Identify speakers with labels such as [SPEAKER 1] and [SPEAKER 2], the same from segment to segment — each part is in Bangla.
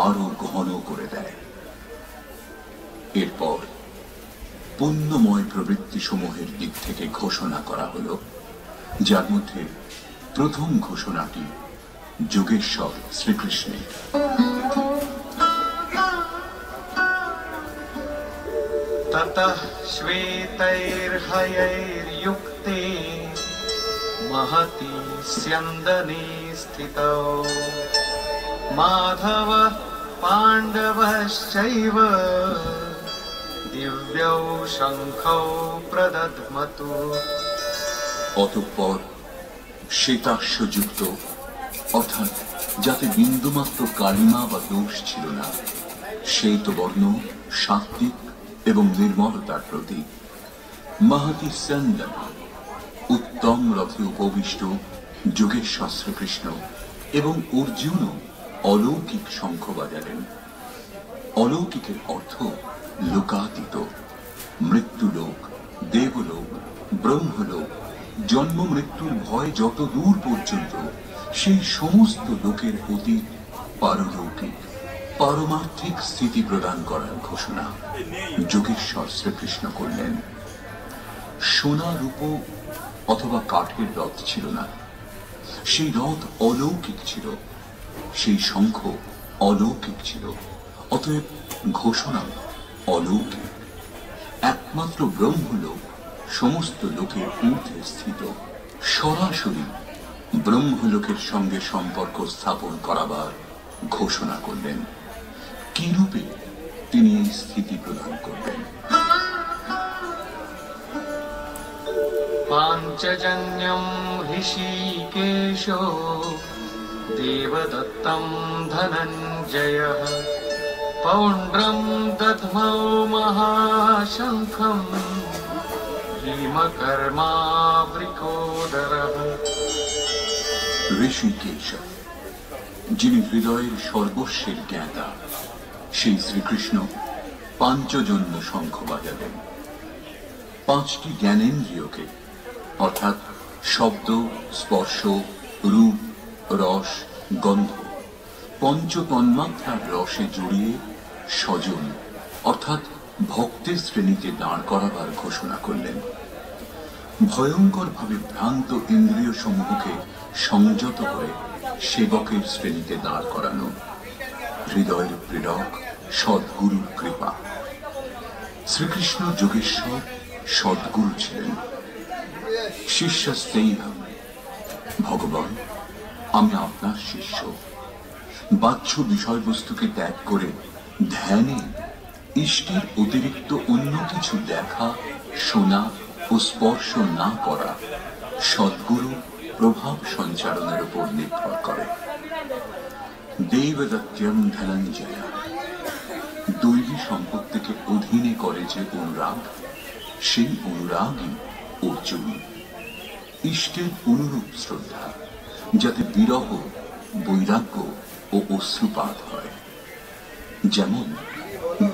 [SPEAKER 1] আরো ঘন করে দেয়। এরপর পুণ্যময় প্রবৃত্তি সমূহের দিক থেকে ঘোষণা করা হল, যার মধ্যে প্রথম ঘোষণাটি যোগেশ্বর শ্রীকৃষ্ণের।
[SPEAKER 2] ततः श्वेतैर्हयैर्युक्ते महति स्यन्दने स्थितौ माधवः पाण्डवश्चैव दिव्यौ शङ्खौ प्रदध्मतु।
[SPEAKER 1] অতঃপর শ্বেতাশ্বযুক্ত, অর্থাৎ যাতে বিন্দুমাত্র কালিমা বা দোষ ছিল না, শ্বেতবর্ণ, সাত্ত্বিক এবং নির্মলতার প্রতীক মহতি স্যন্দন, উত্তম রথে উপবিষ্ট যোগেশ্বর শ্রীকৃষ্ণ এবং অর্জুনও অলৌকিক শঙ্খ বাজালেন। অলৌকিকের অর্থ লোকাতীত, মৃত্যুলোক, দেবলোক, ব্রহ্মলোক, জন্ম মৃত্যুর ভয় যত দূর পর্যন্ত, সেই সমস্ত লোকের অতীত পারলৌকিক পারমার্থিক স্থিতি প্রদান করার ঘোষণা যোগেশ্বর শ্রীকৃষ্ণ করলেন। সোনা, রূপ অথবা কাঠের রথ ছিল না, সেই রথ অলৌকিক ছিল, সেই শঙ্খ অলৌকিক ছিল, অতএব ঘোষণা অলৌকিক। একমাত্র ব্রহ্মলোক সমস্ত লোকের ঊর্ধ্বে স্থিত, সরাসরি ব্রহ্মলোকের সঙ্গে সম্পর্ক স্থাপন করাবার ঘোষণা করলেন। কি রূপে তিনি এই স্থিতি প্রদান করবেন?
[SPEAKER 2] পাঞ্চজন্যম ঋষিকেশো দেবদত্তম ধনঞ্জয়ঃ পৌণ্ড্রম দধ্মৌ মহাশঙ্খম ভীমকর্মাবৃকোদরঃ।
[SPEAKER 1] ঋষিকেশ, যিনি হৃদয়ের সর্বস্বের জ্ঞাতা, সেই শ্রীকৃষ্ণ পাঞ্চজন্য শঙ্খ বাজালেন। পাঁচটি জ্ঞানেন্দ্রিয়কে, অর্থাৎ শব্দ, স্পর্শ, রূপ, রস, গন্ধ, পঞ্চ তন্মাত্রার রসে জড়িয়ে স্বজন অর্থাৎ ভক্তের শ্রেণীতে দাঁড় করাবার ঘোষণা করলেন। ভয়ঙ্কর ভাবে ভ্রান্ত ইন্দ্রিয় সমূহকে সংযত করে সেবকের শ্রেণীতে দাঁড় করানো হৃদয়ের প্রেরক সদ্গুরুর কৃপা। শ্রীকৃষ্ণ যোগেশ্বর সদ্গুরু ছিলেন। শিষ্যস্তেইহম, ভগবান আমি আপনার শিষ্য। বাহ্য বিষয়বস্তুকে ত্যাগ করে ধ্যানে ইষ্টের অতিরিক্ত অন্য কিছু দেখা, শোনা ও স্পর্শ না করা সদ্গুরু প্রভাব সঞ্চারণের উপর নির্ভর করে। দেবদত্তম ধনঞ্জয়, দৈবী সম্পত্তিকে অধীনে করে যে অনুরাগ, সেই অনুরাগই অর্জুন। ইষ্টের অনুরূপ শ্রদ্ধা, যাতে বিরহ, বৈরাগ্য ও অশ্রুপাত হয়। যেমন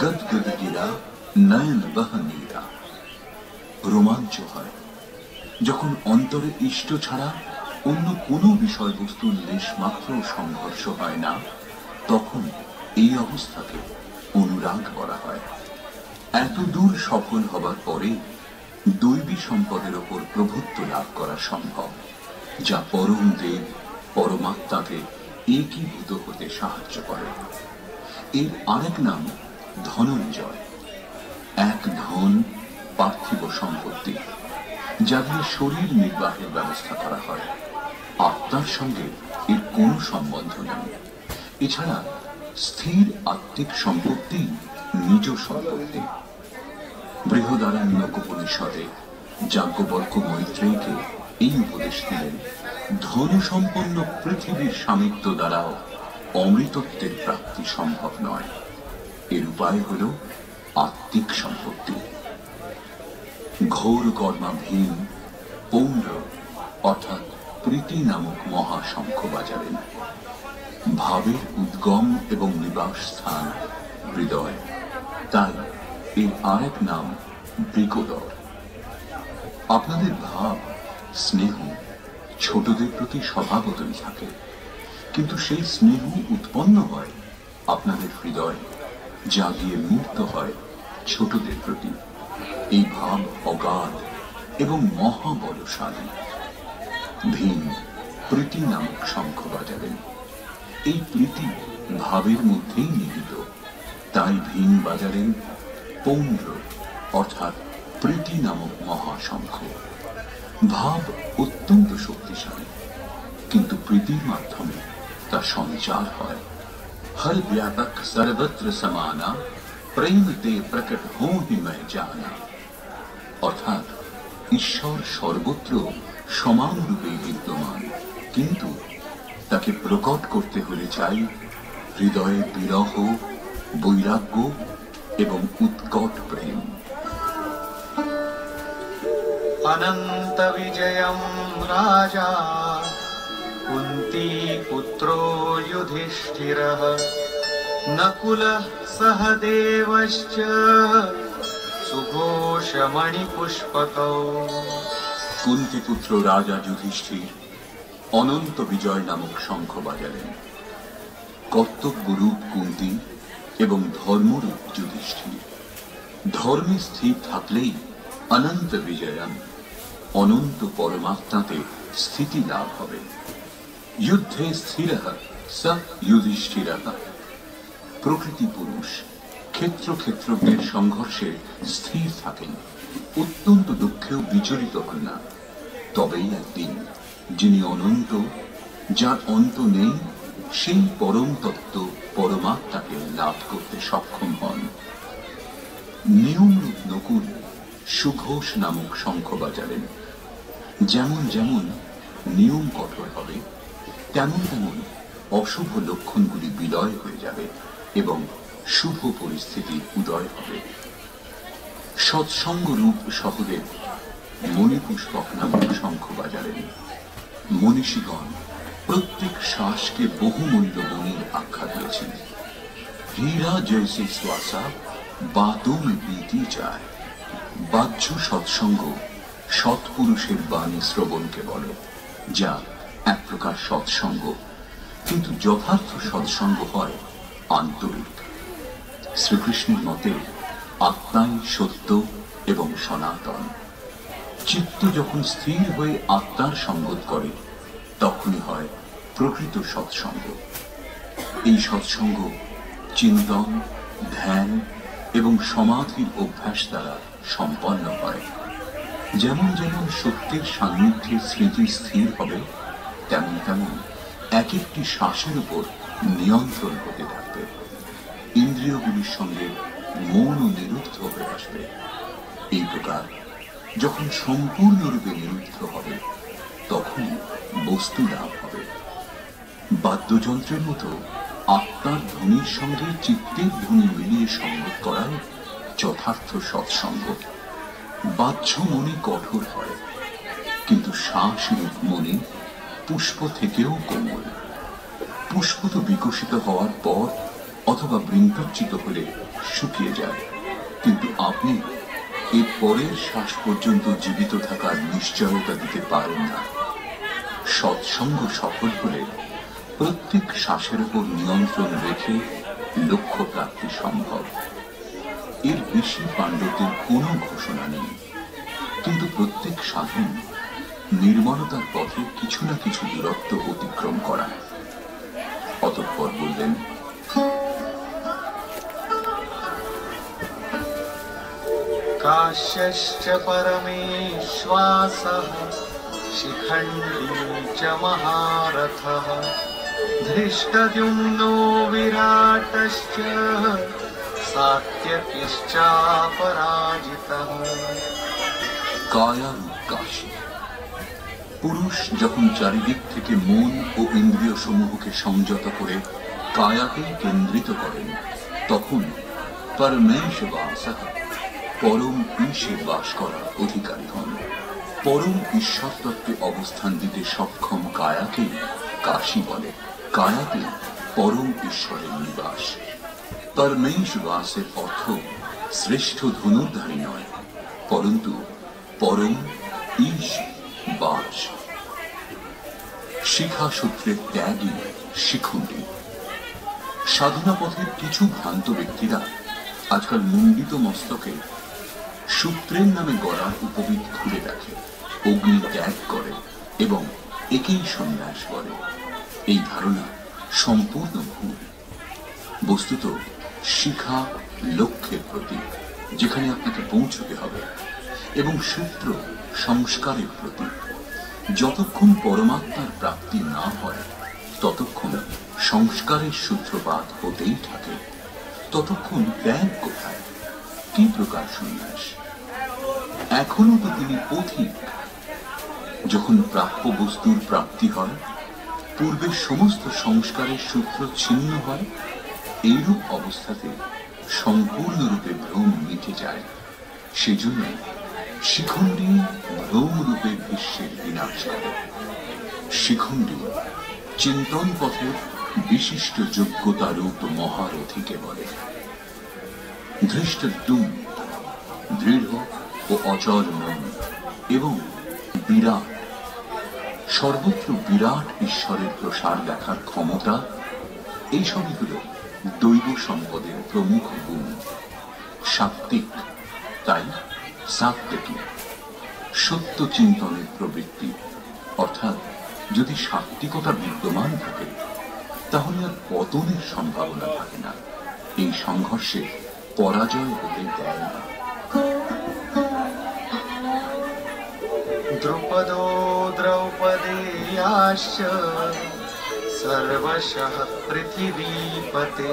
[SPEAKER 1] গদগদ গিরা নয়ন বহনীরা, রোমাঞ্চ হয় যখন অন্তরে ইষ্ট ছাড়া অন্য কোনো বিষয়বস্তুর লেশ মাত্র সংঘর্ষ হয় না, তখন এই অবস্থাকে অনুরাগ করা হয়। এত দূর সফল হবার পরে দৈবী সম্পদের ওপর প্রভুত্ব লাভ করা সম্ভব, যা পরম দেব পরমাত্মাকে একীভূত হতে সাহায্য করে। এর আরেক নাম ধনঞ্জয়। এক ধন পার্থিব সম্পত্তি, যা দিয়ে শরীর নির্বাহের ব্যবস্থা করা হয়। আত্মার সঙ্গে এর কোনো সম্বন্ধ নেই। এছাড়া স্থির আত্মিক সম্পত্তি নিজ সম্পত্তি। বৃহদারণ্যকোপনিষদে যাজ্ঞবল্ক্য মৈত্রেয়ীকে এই উপদেশ দিলেন, ধন সম্পন্ন পৃথিবীর স্বামিত্ব দ্বারাও অমৃতত্বের প্রাপ্তি সম্ভব নয়। এর উপায় হল আত্মিক সম্পত্তি। ঘোর কর্মাভীম পৌণ্ড অর্থাৎ প্রীতি নামক মহাশঙ্খ বাজালেন। ভাবের উদ্গম এবং নিবাস স্থান হৃদয়, তাই এর আরেক নাম বৃকোদর। আপনাদের ভাব, স্নেহ ছোটদের প্রতি স্বভাবতই থাকে, কিন্তু সেই স্নেহ উৎপন্ন হয় আপনাদের হৃদয় জাগিয়ে মুক্ত হয় ছোটদের প্রতি। এই ভাব অগাধ এবং মহাবলশালী। ভীম প্রীতি নামক শঙ্খ বাজালেন। এই প্রীতি ভাবের মধ্যেই নিহিত, তাই ভীম বাজালেন পৌন্ড্র অর্থাৎ প্রীতি নামক মহাশঙ্খ। ভাব অত্যন্ত শক্তিশালী, কিন্তু প্রীতির মাধ্যমে তা সঞ্চার হয়। हर व्यापक सर्वत्र समाना प्रेम ते प्रकट हो ही मैं जाना। অর্থাৎ ঈশ্বর সর্বত্র সমান রূপে বিদ্যমান, কিন্তু তাকে প্রকট করতে হলে চাই হৃদয়ে বিরহ, বৈরাগ্য এবং উৎকট প্রেম।
[SPEAKER 2] अनंत विजयं राजा कुंती पुत्रो युधिष्ठिरः नकुलः सहदेवश्च सुघोषमणिपुष्पकौ।
[SPEAKER 1] কুন্তি পুত্র রাজা যুধিষ্ঠির অনন্ত বিজয় নামক শঙ্খ বাজালেন। কর্তব্যরূপ কুন্তি এবং ধর্মরূপ যুধিষ্ঠির। ধর্মে স্থির থাকলেই অনন্ত বিজয়ান, অনন্ত পরমাত্মাতে স্থিতি লাভ হবে। যুদ্ধে স্থিরঃ স যুধিষ্ঠিরঃ। প্রকৃতি পুরুষ ক্ষেত্রজ্ঞের সংঘর্ষে স্থির থাকেন, অত্যন্ত দুঃখেও বিচলিত হন না। তবেই একদিন যিনি অনন্ত, যার অন্ত নেই, সেই পরম তত্ত্ব পরমাত্মাকে লাভ করতে সক্ষম হন। নিয়মরূপ নকুল সুঘোষ নামক শঙ্খ বাজালেন। যেমন যেমন নিয়ম কঠোর হবে, তেমন তেমন অশুভ লক্ষণগুলি বিলয় হয়ে যাবে এবং শুভ পরিস্থিতি উদয় হবে। সৎসঙ্গ রূপ সহদেব মণিপুষ্পক নামক শঙ্খ বাজালেন। মনীষীগণ প্রত্যেক শ্বাসকে বহুমূল্য মণির আখ্যা দিয়েছেন। হীরা জৈসে শ্বাসা বাতোं में बीती যায়। বাহ্য সৎসঙ্গ সৎপুরুষের বাণী শ্রবণকে বলে, যা এক প্রকার সৎসঙ্গ, কিন্তু যথার্থ সৎসঙ্গ হয় আন্তরিক। শ্রীকৃষ্ণের মতে আত্মাই সত্য এবং সনাতন। চিত্ত যখন স্থির হয়ে আত্মার সঙ্গত করে, তখনই হয় প্রকৃত সৎসঙ্গ। এই সৎসঙ্গ চিন্তন, ধ্যান এবং সমাধির অভ্যাস দ্বারা সম্পন্ন হয়। যেমন যেমন সত্যের সান্নিধ্যে স্মৃতি স্থির হবে, তেমন তেমন এক একটি শ্বাসের উপর নিয়ন্ত্রণ হতে থাকবে। ইন্দ্রিয়গুলির সঙ্গে মন নিরুদ্ধ হয়ে আসবে। এই প্রকার যখন সম্পূর্ণরূপে নিরুদ্ধ হবে, তখনই বস্তু লাভ হবে। বাদ্যযন্ত্রের মতো আত্মার ধ্বনির সঙ্গে চিত্তের ধ্বনি মিলিয়ে সঙ্গত করাই যথার্থ সৎসঙ্গ। বাহ্য মনে কঠোর হয়, কিন্তু শ্বাসরূপ মনে পুষ্প থেকেও কোমল। পুষ্প তো বিকশিত হওয়ার পর অথবা বৃন্তচ্যুত হলে শুকিয়ে যায়, কিন্তু আপনি এর পরের শ্বাস পর্যন্ত জীবিত থাকার নিশ্চয়তা দিতে পারেন না। সৎসঙ্গ সফল হলে প্রত্যেক শ্বাসের উপর নিয়ন্ত্রণ রেখে লক্ষ্য প্রাপ্তি সম্ভব। এর বেশি পাণ্ডবদের কোনো ঘোষণা নেই, কিন্তু প্রত্যেক সাধন নির্মলতার পথে কিছু না কিছু দূরত্ব অতিক্রম করা। অতঃপর বললেন,
[SPEAKER 2] काश्यश्च परमेश्वासः शिखण्डी च महारथः धृष्टद्युम्नो विराटश्च सात्यकिश्चापराजितः।
[SPEAKER 1] কায়ারূপ কাশী। পুরুষ যখন চারিদিক থেকে মন ও ইন্দ্রিয় সমূহকে সংযত করে কায়াকে কেন্দ্রিত করেন, তখন পরমেশ্ববাসঃ পরম ঈশে বাস করার অধিকারী হন। পরম ঈশ্বর তত্ত্বে অবস্থান দিতে সক্ষম কায়াকে কাশী বলে। কায়াতে পরম ঈশ্বরের নিবাস। পরমেশ্ববাসের অর্থ শ্রেষ্ঠ ধনুর্ধারী নয়, পরন্তু পরম ঈশ বাস। শিখা সূত্রের ত্যাগী শিখুণ্ডী। সাধনা পথের কিছু ভ্রান্ত ব্যক্তিরা আজকাল মুন্ডিত মস্তকে সূত্রের নামে গড়ার উপবিদ খুলে রাখে, অগ্নি ত্যাগ করে এবং একেই সন্ন্যাস করে। এই ধারণা সম্পূর্ণ ভুল। বস্তুত শিখা লক্ষ্যের প্রতীক, যেখানে আপনাকে পৌঁছতে হবে, এবং সূত্র সংস্কারের প্রতীক। যতক্ষণ পরমাত্মার প্রাপ্তি না হয় ততক্ষণ সংস্কারের সূত্রপাত হতেই থাকে। ততক্ষণ ত্যাগ কোথায়? কি প্রকার সন্ন্যাস? এখনো তো তিনি পথিক। যখন প্রাপ্য বস্তুর প্রাপ্তি হয়, পূর্বের সমস্ত সংস্কারের সূত্র ছিন্ন হয়, এইরূপ অবস্থাতে সম্পূর্ণরূপে ভ্রম মিটে যায়। সেজন্য শিখণ্ডী ভ্রমরূপে বিশ্বের বিনাশ করে। শিখণ্ডী চিন্তন পথের বিশিষ্ট যোগ্যতারূপ মহারথীকে বলে। ধৃষ্টদ্যুম্ন দৃঢ় ও অচল মন এবং বিরাট, সর্বত্র বিরাট ঈশ্বরের প্রসার দেখার ক্ষমতা, এইসবই হল দৈব সম্পদের প্রমুখ গুণ। সাত্ত্বিক, তাই সাত্ত্বিকী, সত্য চিন্তনের প্রবৃত্তি। অর্থাৎ যদি সাত্ত্বিকতা বিদ্যমান থাকে তাহলে আর পতনের সম্ভাবনা থাকে না। এই সংঘর্ষে পরাজয় হতে দেয় না।
[SPEAKER 2] দ্রুপদো দ্রৌপদেয়াশ্চ সর্বশঃ পৃথিবীপতে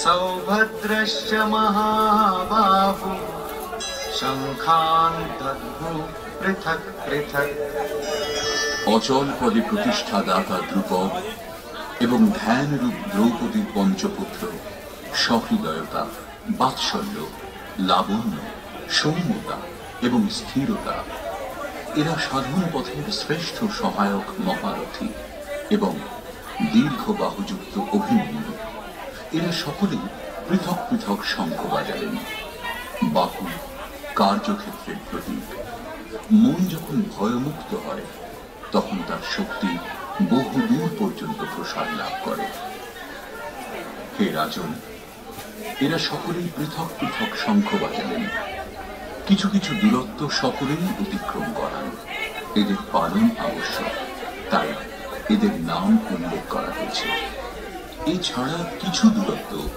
[SPEAKER 2] সৌভদ্রশ্চ মহাবাহু শঙ্খান দদ্মু পৃথক পৃথক।
[SPEAKER 1] অচল পদে প্রতিষ্ঠা দাতা দ্রুপদ এবং ধ্যানরূপ দ্রৌপদীর পঞ্চপুত্র সহৃদয়তা, বাৎসল্য, লাবণ্য, সৌম্যতা এবং স্থিরতা, এরা সাধন পথের শ্রেষ্ঠ সহায়ক মহারথী এবং দীর্ঘ বাহুযুক্ত অভিমন্যু। এরা সকলেই পৃথক পৃথক শঙ্খ বাজালেন। বাহু কার্যক্ষেত্রের প্রতীক। মন যখন ভয়মুক্ত হয় তখন তার শক্তি বহুদূর পর্যন্ত প্রসার লাভ করে। হে রাজন, এরা সকলেই পৃথক পৃথক শঙ্খ বাজালেন। কিছু কিছু দূরত্ব সকলেই অতিক্রম করান। এদের পালন আবশ্যক, তাই এদের নাম উল্লেখ করা হয়েছে। এছাড়া কিছু দূরত্ব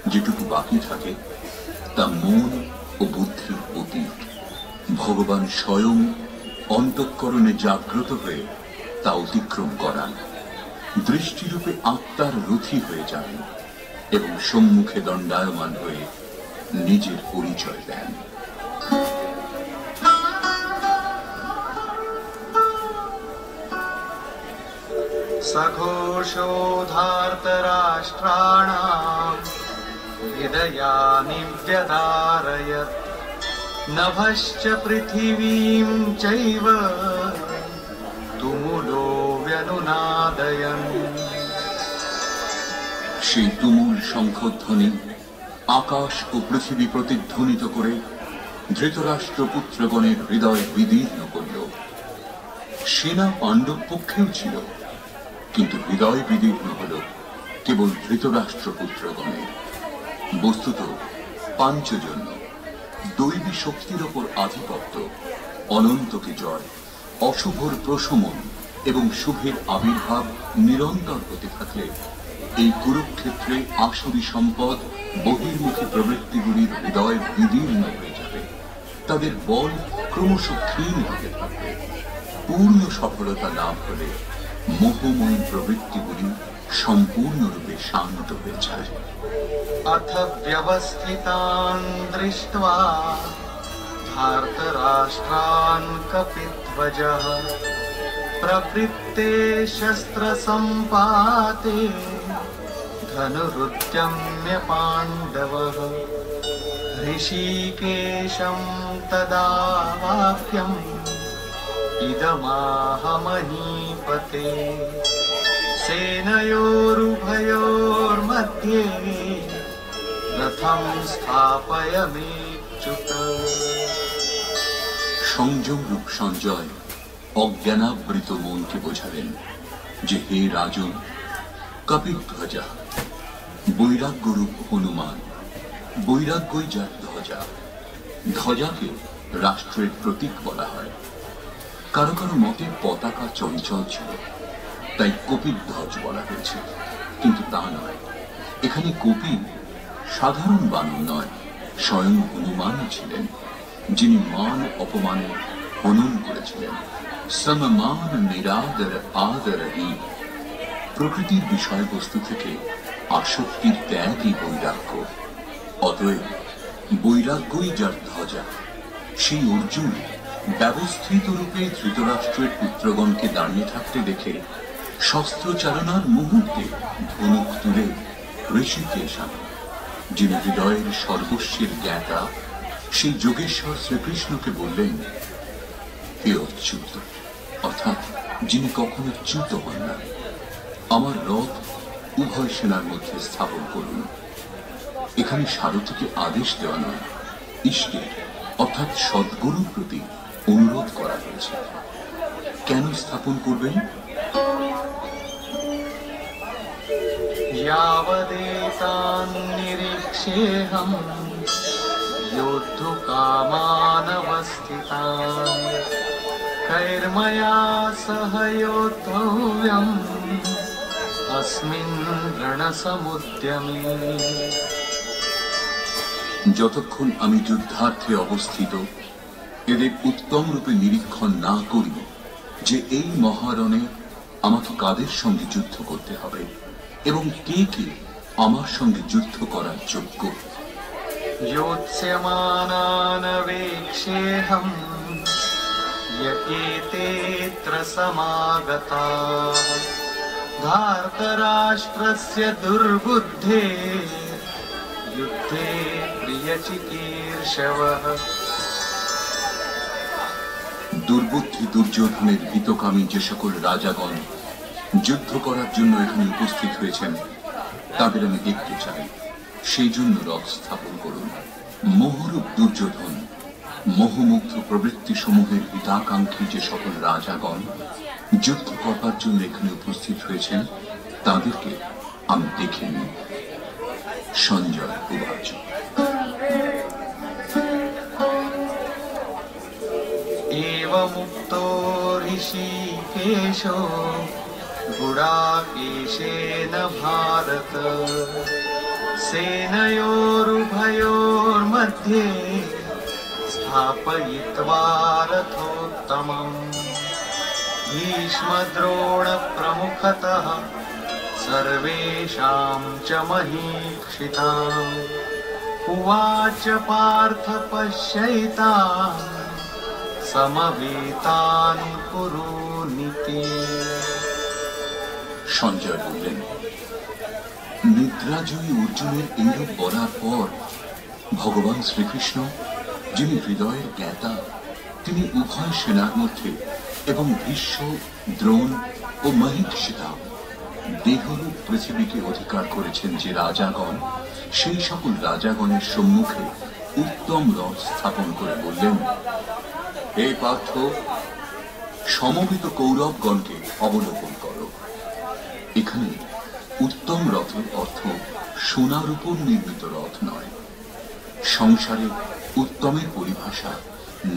[SPEAKER 1] যেটুকু বাকি থাকে তা মন ও বুদ্ধির অতীত। ভগবান স্বয়ং অন্তঃকরণে জাগ্রত হয়ে তা অতিক্রম করান। দৃষ্টিরূপে আত্মার রথী হয়ে যান এবং সম্মুখে দণ্ডায়মান হয়ে নিজের পরিচয় দেন।
[SPEAKER 2] সঘোষোধার্তরাষ্ট্রাণাম হৃদয়ানি ব্যদারয়ৎ নভশ্চ পৃথিবীম চৈব তুমুলো ব্যনুনাদয়ন।
[SPEAKER 1] সেই তুমুল শঙ্খধ্বনি আকাশ ও পৃথিবী প্রতিধ্বনিত করে ধৃতরাষ্ট্র পুত্রগণের হৃদয় বিদীর্ণ করল। সেনা পাণ্ডব পক্ষেও ছিল, কিন্তু হৃদয় বিদীর্ণ হল কেবল ধৃতরাষ্ট্র পুত্রগণের। বস্তুত পাঞ্চজন্য, দৈবী শক্তির ওপর আধিপত্য, অনন্তকে জয়, অশুভর প্রশমন এবং শুভের আবির্ভাব নিরন্তর হতে থাকলে এই কুরুক্ষেত্রে আসুরি সম্পদ বহির্মুখী প্রবৃত্তিগুলির হৃদয় বিদীর্ণ হয়ে যাবে। তাদের বল ক্রমশ ক্ষীণ হতে থাকবে। পূর্ণ সফলতা লাভ হলে মোহময়ী প্রবৃত্তিগুলি সম্পূর্ণরূপে শান্ত হয়ে যায়।
[SPEAKER 2] अथ व्यवस्थितान् दृष्ट्वा धार्तराष्ट्रान् कपिध्वजः प्रवृत्ते शस्त्रसम्पाते धनुरुद्यम्य पाण्डवः ऋषिकेशं तदा वाक्यम् इदमाह महीपते सेनयोरुभयोर्मध्ये रथं स्थापयमेच्युत।
[SPEAKER 1] সংযম রূপ সঞ্জয় অজ্ঞানাবৃত মনকে বোঝালেন যে হে রাজন, কপিধ্বজা বৈরাগ্যরূপ হনুমান, বৈরাগ্যই যার ধ্বজা। ধ্বজাকে রাষ্ট্রের প্রতীক বলা হয়। কারো কারো মতে পতাকা চঞ্চল ছিল, তাই কপিধ্বজ বলা হয়েছে, কিন্তু তা নয়। এখানে কপি সাধারণ বানর নয়, স্বয়ং হনুমানই ছিলেন, যিনি মান অপমানে হনন করেছিলেন। সমমান নিরাদর আদরহী। প্রকৃতির বিষয়বস্তু থেকে আসক্তির ত্যাগই বৈরাগ্য। অতএব বৈরাগ্যই যার ধ্বজা। সেই অর্জুন ব্যবস্থিত রূপে ধৃতরাষ্ট্রের পুত্রগণকে দাঁড়িয়ে থাকতে দেখে শস্ত্রচালনার মুহূর্তে ধনুক তুলে ঋষিকেশ আনেন, যিনি হৃদয়ের সর্বস্বের জ্ঞাতা, সেই যোগেশ্বর শ্রীকৃষ্ণকে বললেন, হে অচ্যুত, অর্থাৎ যিনি কখনো চ্যুত হন না, আমার রথ উভয় সেনার মধ্যে স্থাপন করুন। এখানে সারথীকে আদেশ দেওয়া নয়, ইষ্টের অর্থাৎ সদ্গুরুর প্রতি অনুরোধ করা হয়েছে। কেন স্থাপন করবেন?
[SPEAKER 2] यावदेतान् निरीक्षेऽहं योद्धुकामानवस्थितान् कैर्मया सह योद्धव्यम् अस्मिन् रणसमुद्यमे।
[SPEAKER 1] যতক্ষণ আমি যুদ্ধার্থে অবস্থিত, এদের উত্তম রূপে নিরীক্ষণ না করি যে এই মহারণে আমাকে কাদের সঙ্গে যুদ্ধ করতে হবে এবং কে কে আমার সঙ্গে যুদ্ধ করার যোগ্য।
[SPEAKER 2] योत्स्यमानान् वेक्षेऽहं य एतेऽत्र समागताः धार्तराष्ट्रस्य दुर्बुद्धेः युद्धे प्रियचिकीर्षवः।
[SPEAKER 1] দুর্বুদ্ধি দুর্যোধনের হিতকামী যে সকল রাজাগণ যুদ্ধ করার জন্য এখানে উপস্থিত হয়েছেন, তাদের আমি দেখতে চাই। সেই জন্য রথ স্থাপন করুন। মোহরূপ দুর্যোধন, মোহমুগ্ধ প্রবৃত্তি সমূহের হিতাকাঙ্ক্ষী যে সকল রাজাগণ যুদ্ধ করবার জন্য এখানে উপস্থিত হয়েছেন, তাদেরকে আমি দেখে নিই। সঞ্জয় উবাচ।
[SPEAKER 2] एवमुक्तो ऋषिकेशो गुडाकेशेन भारत सेनयोरुभयोर्मध्ये स्थापयित्वा रथोत्तमम् भीष्मद्रोणप्रमुखतः सर्वेषां च महीक्षिताम् उवाच पार्थ पश्यैतान् समवेतान् कुरुनीति।
[SPEAKER 1] সঞ্জয় বললেন, নিদ্রাজয়ী অর্জুনের এইরূপ বলার পর ভগবান শ্রীকৃষ্ণ, যিনি হৃদয়ের জ্ঞাতা, তিনি উভয় সেনার মধ্যে এবং ভীষ্ম, দ্রোণ ও মহিষিতা দেহরূপ পৃথিবীকে অধিকার করেছেন যে রাজাগণ, সেই সকল রাজাগণের সম্মুখে উত্তম রথ স্থাপন করে বললেন, হে পার্থ, সমবেত কৌরবগণকে অবলোকন করো। এখানে উত্তম রথের অর্থ সোনার উপর নির্মিত রথ নয়। সংসারে উত্তমের পরিভাষা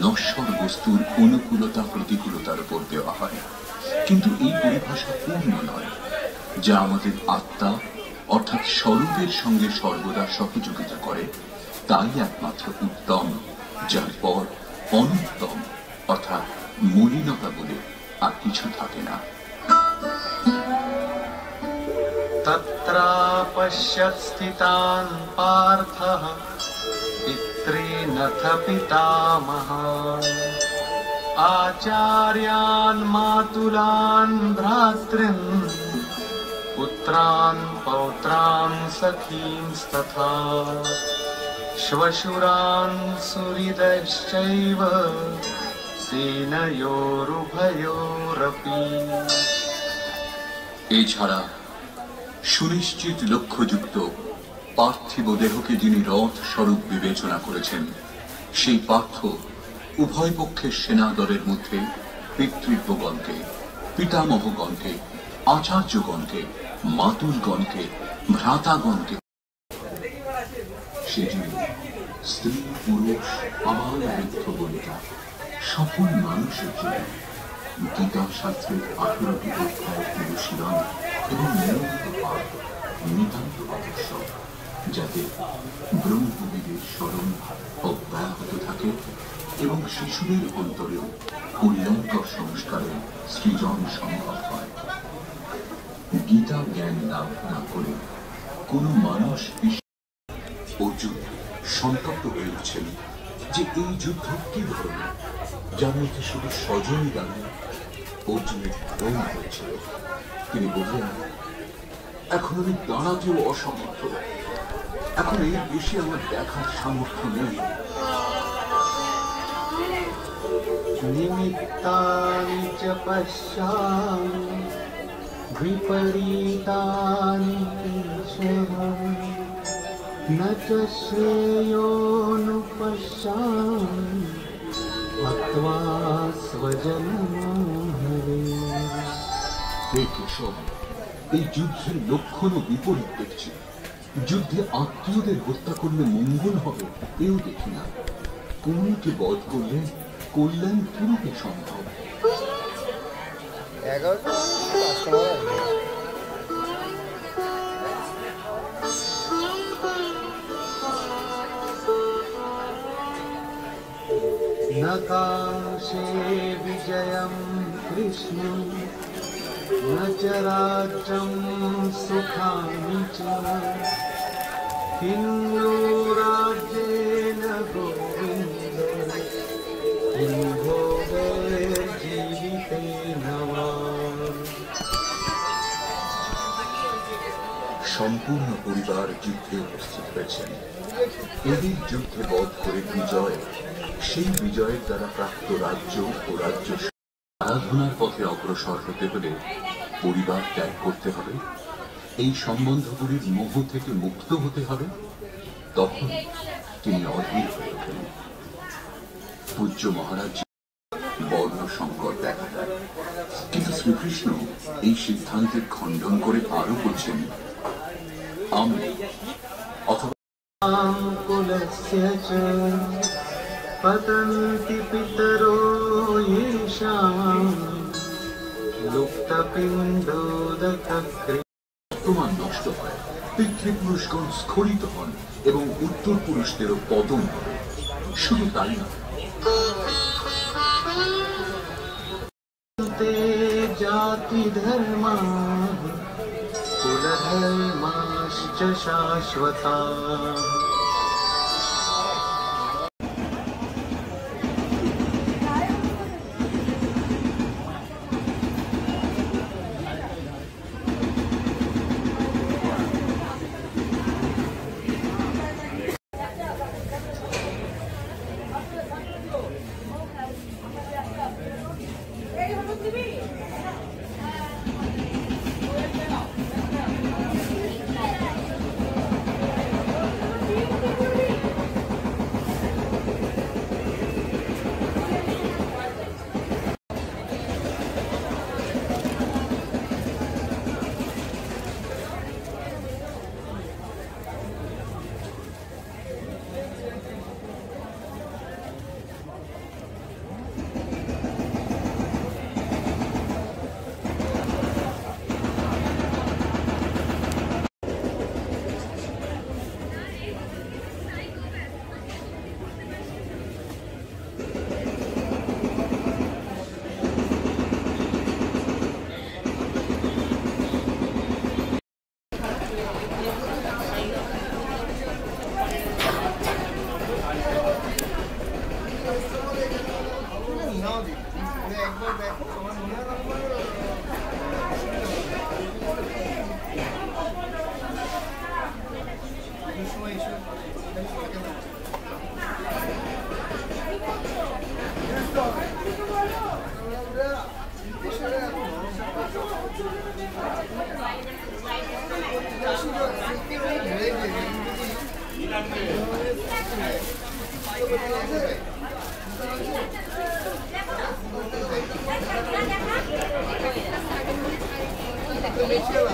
[SPEAKER 1] নশ্বর বস্তুর অনুকূলতা প্রতিকূলতার উপর দেওয়া হয়, কিন্তু এই পরিভাষা পূর্ণ নয়, যা আমাদের আত্মা অর্থাৎ স্বরূপের সঙ্গে সর্বদা সহযোগিতা করে, তাই একমাত্র উত্তম, যার পর অনুত্তম অর্থাৎ মলিনতা বলে আর কিছু থাকে না।
[SPEAKER 2] तत्रापश्यत् स्थितान् पार्थः पितॄनथ पितामहान् आचार्यान् मातुलान् भ्रातॄन् पुत्रान् पौत्रान् सखींस्तथा श्वशुरान् सुहृदश्चैव सेनयोरुभयोरपि।
[SPEAKER 1] এছাড়া সুনিশ্চিত লক্ষ্যযুক্ত পার্থিব দেহকে যিনি রথ স্বরূপ বিবেচনা করেছেন, সেই পার্থ উভয় পক্ষের সেনা দলের মধ্যে পিতৃব্যগণকে, পিতামহগণকে, আচার্যগণকে, মাতুলগণকে ভ্রাতাগণকে। সেজন্য স্ত্রী পুরুষ আবার বৃদ্ধ বনিতা সকল মানুষের জন্য গীতা শাস্ত্রের 18টি অধ্যায় অনুশীলন এবং নিয়মিত পাঠ নিতান্ত আবশ্যক, যাতে ব্রহ্মবিদের স্মরণ অব্যাহত থাকে এবং শিশুদের অন্তরেও কল্যাণকর সংস্কারের সৃজন সম্ভব হয়। গীতা জ্ঞান লাভ না করে কোনো মানুষ অর্জুন সন্তপ্ত হয়ে উঠছেন যে এই যুদ্ধ কি ধরনের, যার মধ্যে শুধু স্বজনই দাঁড়িয়ে। অর্জুনের ভ্রম হয়েছিল। তিনি বললেন, এখন আমি দাঁড়াতেও অসমর্থ, এখন এর বেশি আমার দেখার সামর্থ্য নেই।
[SPEAKER 2] निमित्तानि च पश्यामि विपरीतानि केशव न च श्रेयोनुपश्यामि हत्वा स्वजनं हरे।
[SPEAKER 1] হে কেশব, এই যুদ্ধের লক্ষণও বিপরীত দেখছি। যুদ্ধে আত্মীয়দের হত্যা করলে মঙ্গল হবে এও দেখি না। কোনকে বধ করলে কল্যাণ কিরূপে সম্ভব?
[SPEAKER 2] न कांक्षे विजयं कृष्ण न च राज्यं सुखानि च किं नो राज्येन गोविन्द किं भोगैर्जीवितेन वा।
[SPEAKER 1] সম্পূর্ণ পরিবার যুদ্ধে উপস্থিত হয়েছেন। এদের যুদ্ধে বধ করে বিজয়, সেই বিজয়ের দ্বারা প্রাপ্ত রাজ্য ও রাজ্য আরাধনার পথে অগ্রসর হতে হলে পরিবার ত্যাগ করতে হবে, এই সম্বন্ধগুলির মোহ থেকে মুক্ত হতে হবে। তখন তিনি অধীর হয়ে ওঠেন। পূজ্য মহারাজ বর্ণ সংকট দেখা দেয়, কিন্তু শ্রীকৃষ্ণ এই সিদ্ধান্তের খণ্ডন করে আরো বলছেন, আমি অথবা
[SPEAKER 2] कुलस्य च पतन्ति पितरो येषां लुप्तपिण्डोदकक्रिया।
[SPEAKER 1] বর্তমান নষ্ট হয়, পিতৃপুরুষগণ স্খলিত হন এবং উত্তর পুরুষদেরও পতন হবে। শুধু তাই না,
[SPEAKER 2] ते जाति धर्मा कुलधर्माश्च शाश्वता।
[SPEAKER 3] Gracias.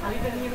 [SPEAKER 3] খালিটা নিয়ে